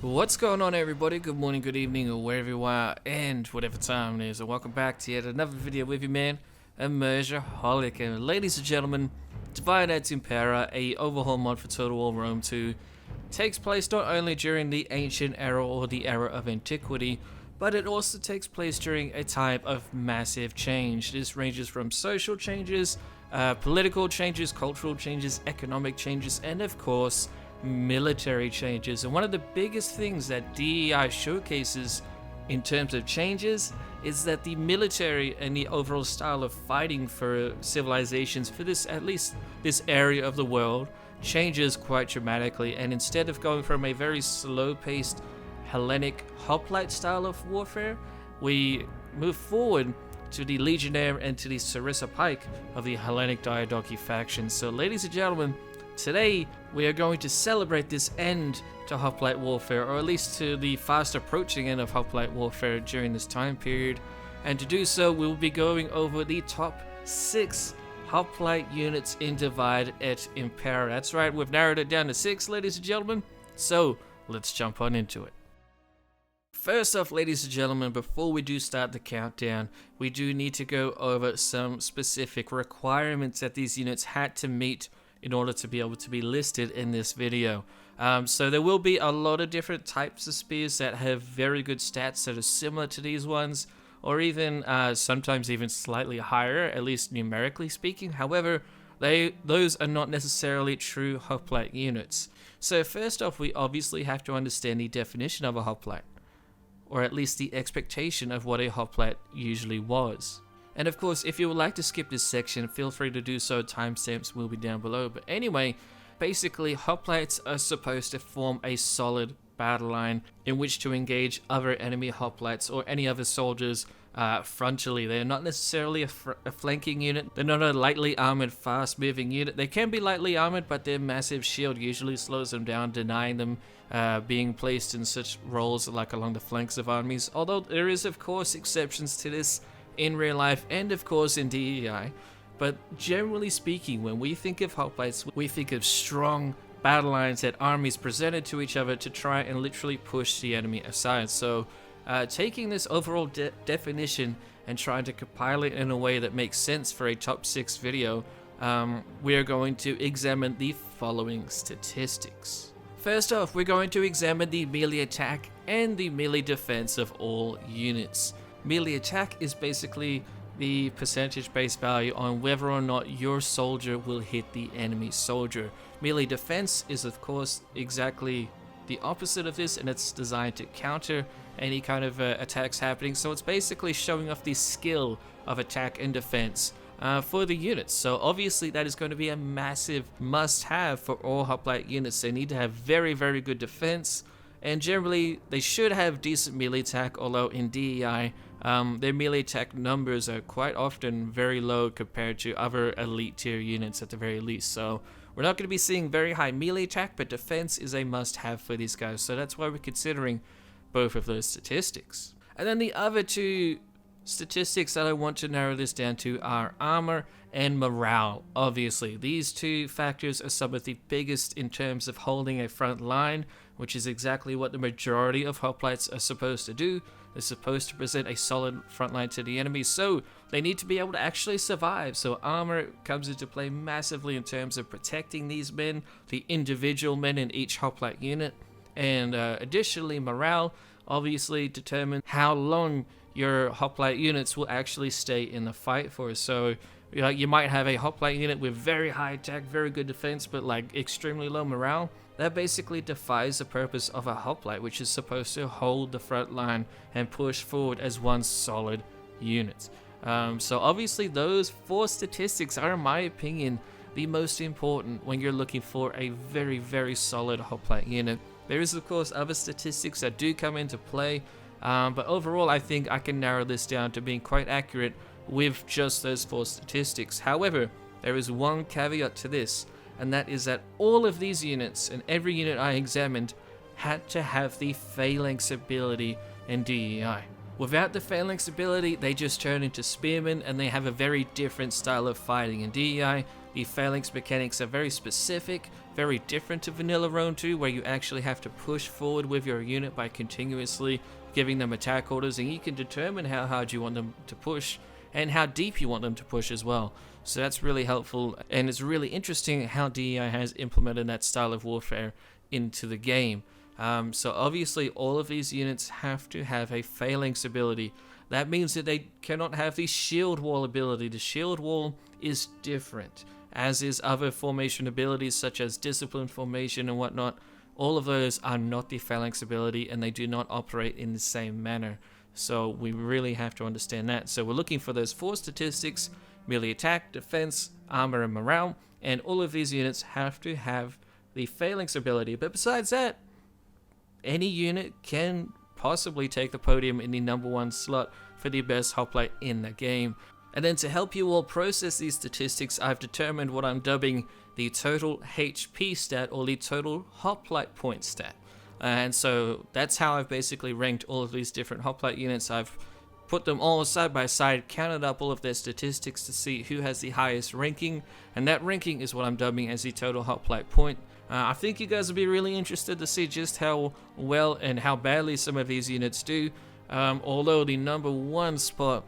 What's going on, everybody? Good morning, good evening, or wherever you are, and whatever time it is. And welcome back to yet another video with you, man. Immersiaholic. And ladies and gentlemen, Divine at Impera, a overhaul mod for Total War Rome 2, takes place not only during the ancient era or the era of antiquity, but it also takes place during a time of massive change. This ranges from social changes, political changes, cultural changes, economic changes, and of course, military changes. And one of the biggest things that DEI showcases in terms of changes is that the military and the overall style of fighting for civilizations for this, at least this area of the world, changes quite dramatically. And instead of going from a very slow-paced Hellenic hoplite style of warfare, we move forward to the Legionnaire and to the Sarissa Pike of the Hellenic Diadochi faction. So ladies and gentlemen, today we are going to celebrate this end to hoplite warfare, or at least to the fast approaching end of hoplite warfare during this time period. And to do so, we will be going over the top 6 hoplite units in Divide et Impera. That's right, we've narrowed it down to 6, ladies and gentlemen. So let's jump on into it. First off, ladies and gentlemen, before we do start the countdown, we do need to go over some specific requirements that these units had to meet in order to be able to be listed in this video. So there will be a lot of different types of spears that have very good stats that are similar to these ones, or even sometimes even slightly higher, at least numerically speaking. However, those are not necessarily true hoplite units. So first off, we obviously have to understand the definition of a hoplite, or at least the expectation of what a hoplite usually was. And of course, if you would like to skip this section, feel free to do so. Timestamps will be down below. But anyway, basically, hoplites are supposed to form a solid battle line in which to engage other enemy hoplites or any other soldiers frontally. They're not necessarily a flanking unit. They're not a lightly armored, fast-moving unit. They can be lightly armored, but their massive shield usually slows them down, denying them being placed in such roles like along the flanks of armies. Although there is, of course, exceptions to this in real life and of course in DEI, but generally speaking, when we think of hoplites, we think of strong battle lines that armies presented to each other to try and literally push the enemy aside. So taking this overall definition and trying to compile it in a way that makes sense for a top 6 video, we are going to examine the following statistics. First off, we're going to examine the melee attack and the melee defense of all units. Melee attack is basically the percentage-based value on whether or not your soldier will hit the enemy soldier. Melee defense is, of course, exactly the opposite of this, and it's designed to counter any kind of attacks happening. So it's basically showing off the skill of attack and defense for the units. So obviously that is going to be a massive must-have for all hoplite units. They need to have very, very good defense, and generally they should have decent melee attack, although in DEI their melee attack numbers are quite often very low compared to other elite tier units at the very least. So we're not going to be seeing very high melee attack, but defense is a must-have for these guys. So that's why we're considering both of those statistics. And then the other two statistics that I want to narrow this down to are armor and morale. Obviously, these two factors are some of the biggest in terms of holding a front line, which is exactly what the majority of hoplites are supposed to do. They're supposed to present a solid front line to the enemy, so they need to be able to actually survive. So armor comes into play massively in terms of protecting these men, the individual men in each hoplite unit. And additionally, morale obviously determines how long your hoplite units will actually stay in the fight for. So you might have a hoplite unit with very high attack, very good defense, but like extremely low morale. That basically defies the purpose of a hoplite, which is supposed to hold the front line and push forward as one solid unit. So obviously those 4 statistics are, in my opinion, the most important when you're looking for a very, very solid hoplite unit. There is, of course, other statistics that do come into play, but overall I think I can narrow this down to being quite accurate with just those 4 statistics. However, there is one caveat to this, and that is that all of these units and every unit I examined had to have the phalanx ability in DEI. Without the phalanx ability, they just turn into spearmen, and they have a very different style of fighting. In DEI, The phalanx mechanics are very specific, very different to vanilla Rome 2, where you actually have to push forward with your unit by continuously giving them attack orders, and you can determine how hard you want them to push and how deep you want them to push as well. So that's really helpful, and it's really interesting how DEI has implemented that style of warfare into the game. So obviously all of these units have to have a phalanx ability. That means that they cannot have the shield wall ability. The shield wall is different, as is other formation abilities such as discipline formation and whatnot. All of those are not the phalanx ability, and they do not operate in the same manner. So we really have to understand that. So we're looking for those 4 statistics: melee attack, defense, armor, and morale, and all of these units have to have the phalanx ability. But besides that, any unit can possibly take the podium in the #1 slot for the best hoplite in the game. And then to help you all process these statistics, I've determined what I'm dubbing the total HP stat, or the total hoplite point stat. And so that's how I've basically ranked all of these different hoplite units. I've put them all side by side, counted up all of their statistics to see who has the highest ranking, and that ranking is what I'm dubbing as the total hoplite point. I think you guys will be really interested to see just how well and how badly some of these units do, although the #1 spot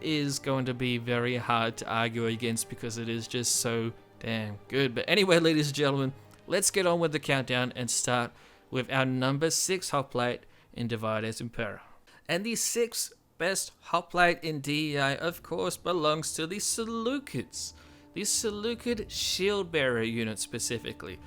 is going to be very hard to argue against because it is just so damn good. But anyway, ladies and gentlemen, let's get on with the countdown and start with our #6 hoplite in Divided Impera. And the 6th best hoplite in DEI, of course, belongs to the Seleucids. The Seleucid Shield Bearer unit specifically.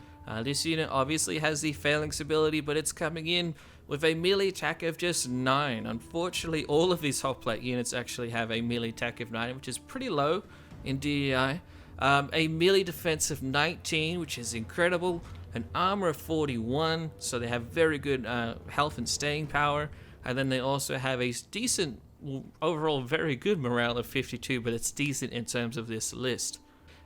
This unit obviously has the phalanx ability, but it's coming in with a melee attack of just 9. Unfortunately, all of these hoplite units actually have a melee attack of 9, which is pretty low in DEI. A melee defense of 19, which is incredible. An armor of 41, so they have very good health and staying power. And then they also have a decent, overall very good morale of 52, but it's decent in terms of this list.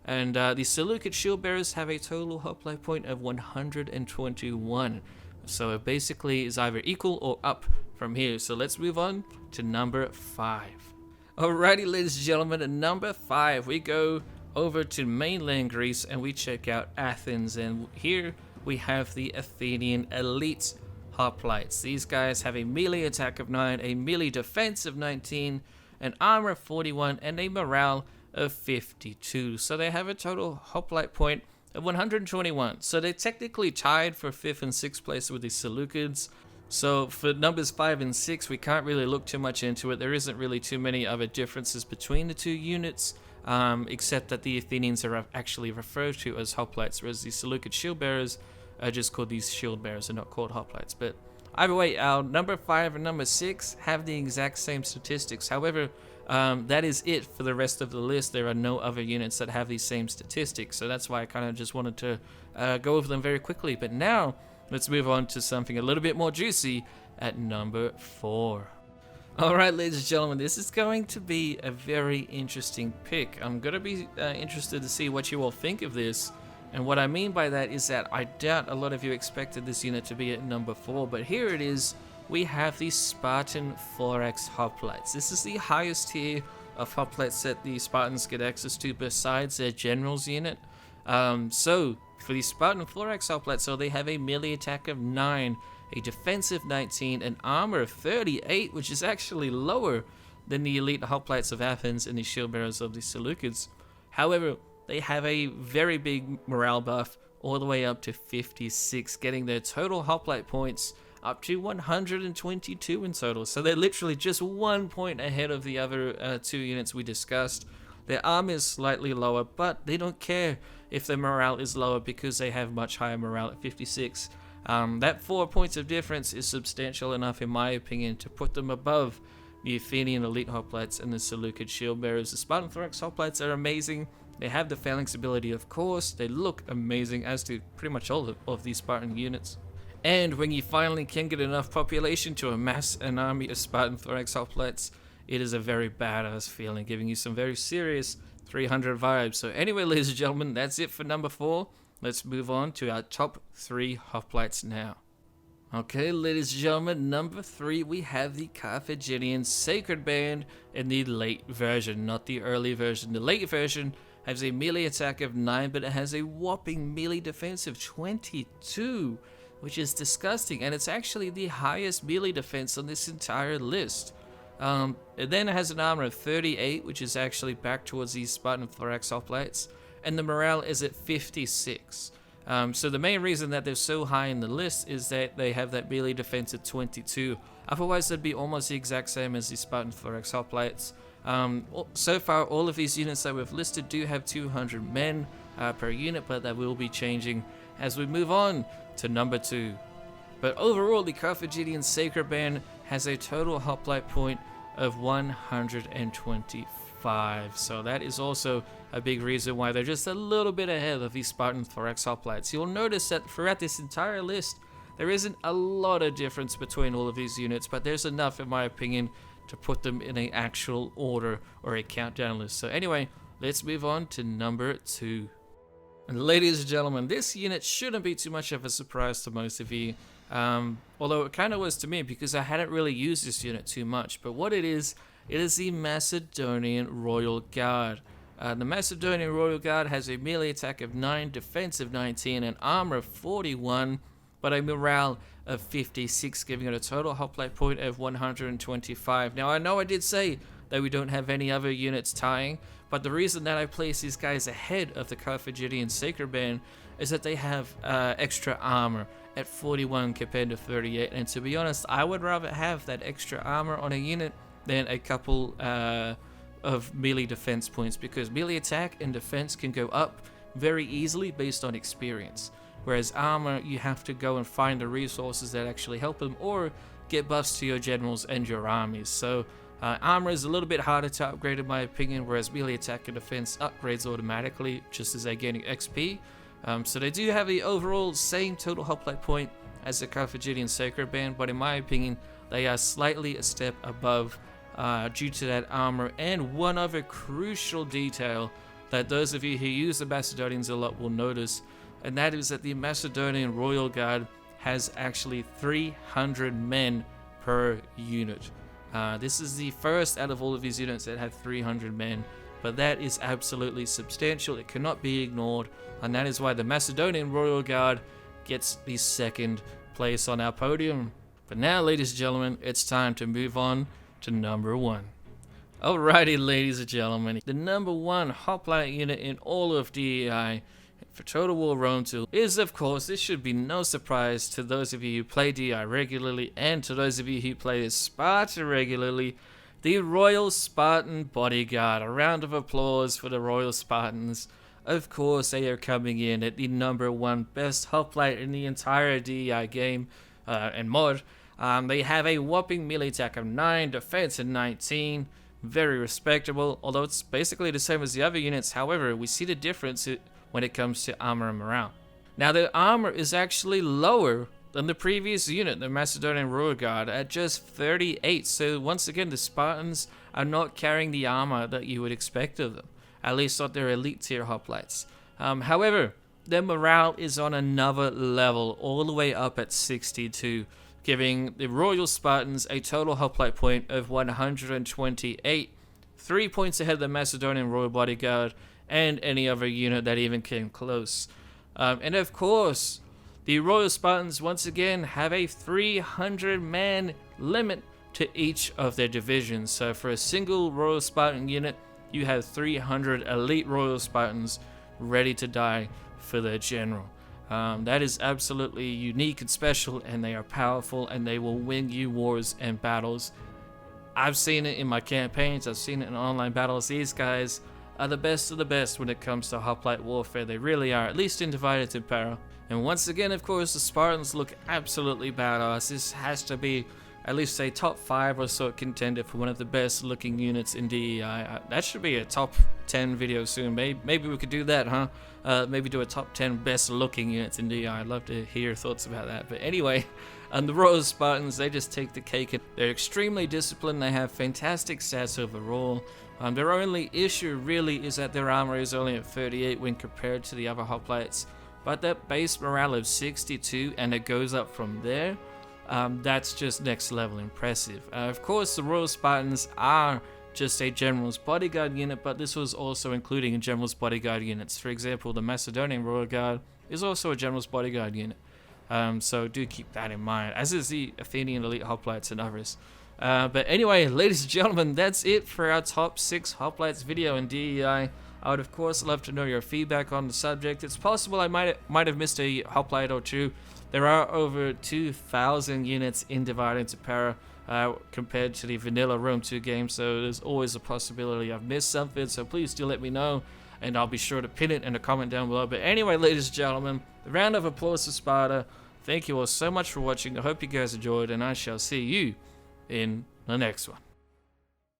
And the Seleucid Shield Bearers have a total hoplite point of 121. So it basically is either equal or up from here. So let's move on to #5. Alrighty, ladies and gentlemen, at #5 we go over to mainland Greece and we check out Athens. And here we have the Athenian elite hoplites. These guys have a melee attack of 9, a melee defense of 19, an armor of 41, and a morale of 52. So they have a total hoplite point of 121. So they're technically tied for 5th and 6th place with the Seleucids. So for numbers 5 and 6, we can't really look too much into it. There isn't really too many other differences between the two units, except that the Athenians are actually referred to as hoplites, whereas the Seleucid shield bearers are just called these shield bearers and not called hoplites. But either way, our #5 and #6 have the exact same statistics. However, that is it for the rest of the list. There are no other units that have these same statistics, so that's why I kind of just wanted to go over them very quickly. But now, let's move on to something a little bit more juicy at #4. Alright, ladies and gentlemen, this is going to be a very interesting pick. I'm going to be interested to see what you all think of this. And what I mean by that is that I doubt a lot of you expected this unit to be at #4, but here it is. We have the Spartan 4X hoplites. This is the highest tier of hoplites that the Spartans get access to besides their generals unit. So for the Spartan 4X hoplites, so they have a melee attack of 9, a defensive 19, an armor of 38, which is actually lower than the elite hoplites of Athens and the shield bearers of the Seleucids. However, they have a very big morale buff all the way up to 56, getting their total hoplite points up to 122 in total. So they're literally just 1 point ahead of the other two units we discussed. Their armor is slightly lower, but they don't care if their morale is lower because they have much higher morale at 56. That 4 points of difference is substantial enough, in my opinion, to put them above the Athenian elite hoplites and the Seleucid shield bearers. The Spartan Thorax hoplites are amazing. They have the phalanx ability, of course. They look amazing, as do pretty much all of these Spartan units. And when you finally can get enough population to amass an army of Spartan Thorax hoplites, it is a very badass feeling, giving you some very serious 300 vibes. So anyway, ladies and gentlemen, that's it for #4. Let's move on to our top 3 hoplites now. Okay, ladies and gentlemen, #3, we have the Carthaginian Sacred Band in the late version, not the early version. The late version has a melee attack of 9, but it has a whopping melee defense of 22, which is disgusting, and it's actually the highest melee defense on this entire list. It then has an armor of 38, which is actually back towards these Spartan Thorax Hoplites, and the morale is at 56. So the main reason that they're so high in the list is that they have that melee defense at 22. Otherwise, they'd be almost the exact same as the Spartan Thorax Hoplites. So far, all of these units that we've listed do have 200 men per unit, but that will be changing as we move on to number 2. But overall, the Carthaginian Sacred Band has a total hoplite point of 125. So that is also a big reason why they're just a little bit ahead of these Spartan Thorax Hoplites. You'll notice that throughout this entire list, there isn't a lot of difference between all of these units, but there's enough, in my opinion, to put them in an actual order or a countdown list. So anyway, let's move on to number 2. And ladies and gentlemen, this unit shouldn't be too much of a surprise to most of you, although it kind of was to me because I hadn't really used this unit too much. But what it is the Macedonian Royal Guard. The Macedonian Royal Guard has a melee attack of 9, defense of 19, and armor of 41, but a morale of 56, giving it a total hoplite point of 125. Now, I know I did say that we don't have any other units tying, but the reason that I place these guys ahead of the Carthaginian Sacred Band is that they have extra armor at 41 compared to 38, and to be honest, I would rather have that extra armor on a unit than a couple of melee defense points, because melee attack and defense can go up very easily based on experience, whereas armor, you have to go and find the resources that actually help them or get buffs to your generals and your armies. So armor is a little bit harder to upgrade in my opinion, whereas melee attack and defense upgrades automatically just as they're gaining XP. So they do have the overall same total hoplite point as the Carthaginian Sacred Band, but in my opinion they are slightly a step above due to that armor. And one other crucial detail that those of you who use the Macedonians a lot will notice, and that is that the Macedonian Royal Guard has actually 300 men per unit. This is the first out of all of these units that have 300 men, but that is absolutely substantial. It cannot be ignored, and that is why the Macedonian Royal Guard gets the second place on our podium. But now, ladies and gentlemen, it's time to move on to number 1. Alrighty, ladies and gentlemen, the number 1 hoplite unit in all of DEI for Total War Rome 2 is, of course, this should be no surprise to those of you who play DI regularly and to those of you who play Sparta regularly, the Royal Spartan Bodyguard. A round of applause for the Royal Spartans. Of course, they are coming in at the number 1 best hoplite in the entire DEI game and mod. They have a whopping melee attack of 9, defense of 19, very respectable, although it's basically the same as the other units. However, we see the difference when it comes to armor and morale. Now, the armor is actually lower than the previous unit, the Macedonian Royal Guard, at just 38. So once again, the Spartans are not carrying the armor that you would expect of them, at least not their elite tier hoplites. However, their morale is on another level, all the way up at 62, giving the Royal Spartans a total hoplite point of 128, 3 points ahead of the Macedonian Royal Bodyguard and any other unit that even came close. And of course, the Royal Spartans once again have a 300-man limit to each of their divisions. So for a single Royal Spartan unit, you have 300 elite Royal Spartans ready to die for their general. That is absolutely unique and special, and they are powerful, and they will win you wars and battles. I've seen it in my campaigns, I've seen it in online battles. These guys are the best of the best when it comes to hoplite warfare. They really are, at least in Divided Impera. And once again, of course, the Spartans look absolutely badass. This has to be at least a top 5 or so contender for one of the best looking units in DEI. That should be a top 10 video soon. Maybe we could do that, huh? Maybe do a top 10 best looking units in DEI. I'd love to hear your thoughts about that. But anyway, the Royal Spartans, they just take the cake. They're extremely disciplined. They have fantastic stats overall. Their only issue really is that their armor is only at 38 when compared to the other hoplites. But that base morale of 62 and it goes up from there, that's just next level impressive. Of course, the Royal Spartans are just a General's Bodyguard unit, but this was also including General's Bodyguard units. For example, the Macedonian Royal Guard is also a General's Bodyguard unit. So do keep that in mind, as is the Athenian Elite Hoplites and others. But anyway, ladies and gentlemen, that's it for our top 6 Hoplites video in DEI. I would of course love to know your feedback on the subject. It's possible I might have missed a Hoplite or two. There are over 2,000 units in Divide into Para compared to the vanilla Rome 2 game, so there's always a possibility I've missed something, so please do let me know, and I'll be sure to pin it in a comment down below. But anyway, ladies and gentlemen, a round of applause to Sparta. Thank you all so much for watching. I hope you guys enjoyed, and I shall see you in the next one.